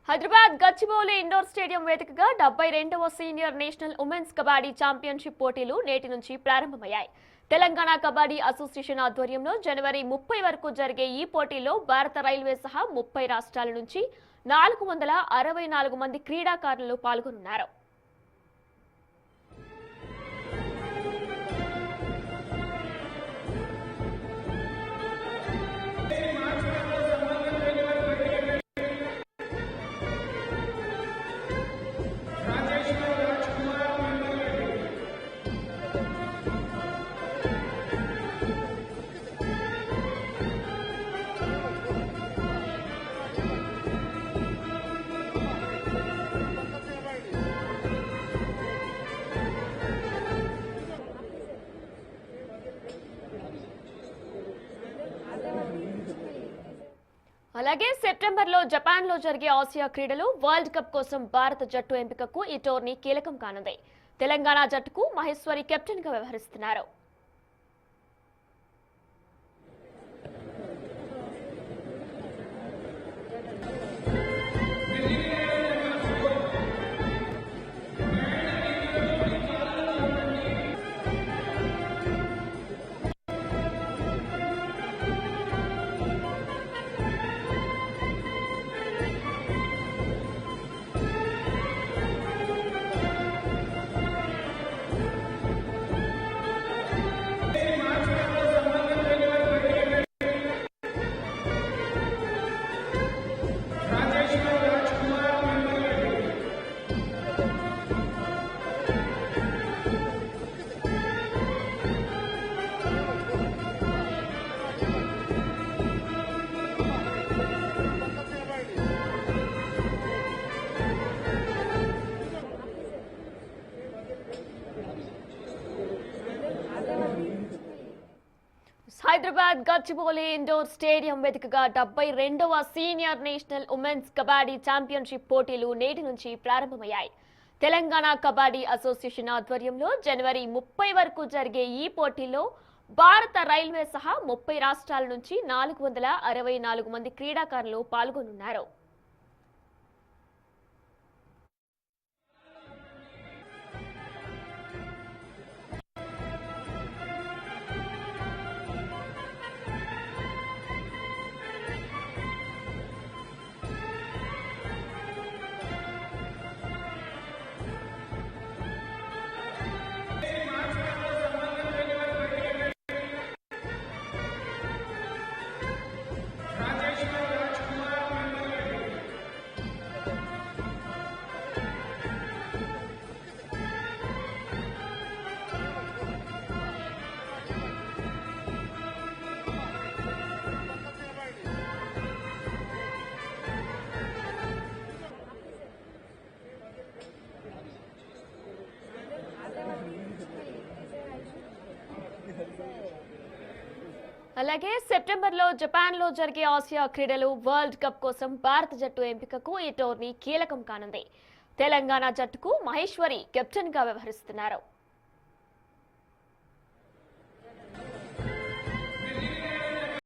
Hyderabad Gachibowli indoor stadium వేదికగా 72వ senior national women's kabaddi championship పోటీలు నేటి నుంచి ప్రారంభమయ్యాయి. తెలంగాణ కబడ్డీ అసోసియేషన్ ఆధ్వర్యంలో జనవరి 30 వరకు జరిగే ఈ పోటీలో భారత రైల్వే సహా 30 రాష్ట్రాల నుంచి 464 మంది క్రీడాకారులు పాల్గొనున్నారు. అలాగే సెప్టెంబర్లో జపాన్లో జరిగే ఆసియా క్రీడలు వరల్డ్ కప్ కోసం భారత జట్టు ఎంపికకు ఈ టోర్నీ కీలకం కానుంది. తెలంగాణ జట్టుకు మహేశ్వరి కెప్టెన్ గా వ్యవహరిస్తున్నారు. హైదరాబాద్ గచ్చిబౌలి ఇండోర్ స్టేడియం వేదికగా 72వ senior national women's kabaddi championship పోటీలు నేటి నుంచి ప్రారంభమయ్యాయి. తెలంగాణ కబడ్డీ అసోసియేషన్ ఆధ్వర్యంలో జనవరి 30 వరకు జరిగే ఈ పోటీలో భారత రైల్వే సహా 30 రాష్ట్రాల నుంచి 464 మంది క్రీడాకారులు పాల్గొనున్నారు. అలాగే సెప్టెంబర్లో జపాన్లో జరిగే ఆసియా క్రీడలు వరల్డ్ కప్ కోసం భారత జట్టు ఎంపికకు ఈ టోర్నీ కీలకం కానుంది. తెలంగాణ జట్టుకు మహేశ్వరి కెప్టెన్ గా వ్యవహరిస్తున్నారు.